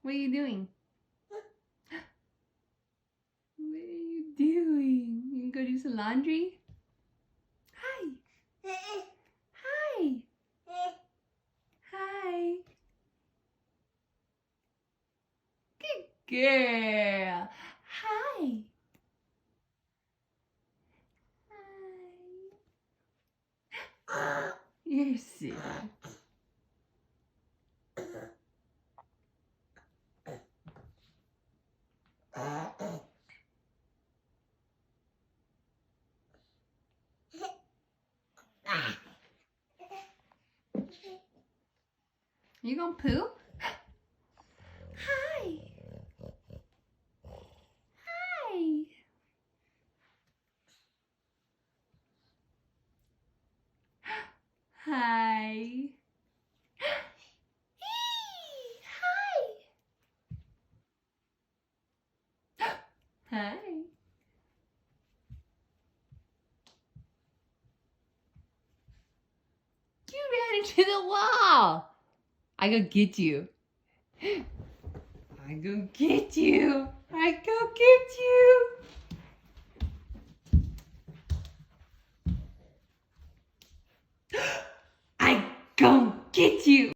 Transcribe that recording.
What are you doing? What are you doing? You gonna go do some laundry? Hi. Hi. Hi. Good girl. Hi. Hi. You're silly. You gonna poop? Hi. Hi. Hi. Hi. Hi. You ran into the wall. I go get you. I go get you. I go get you. I go get you.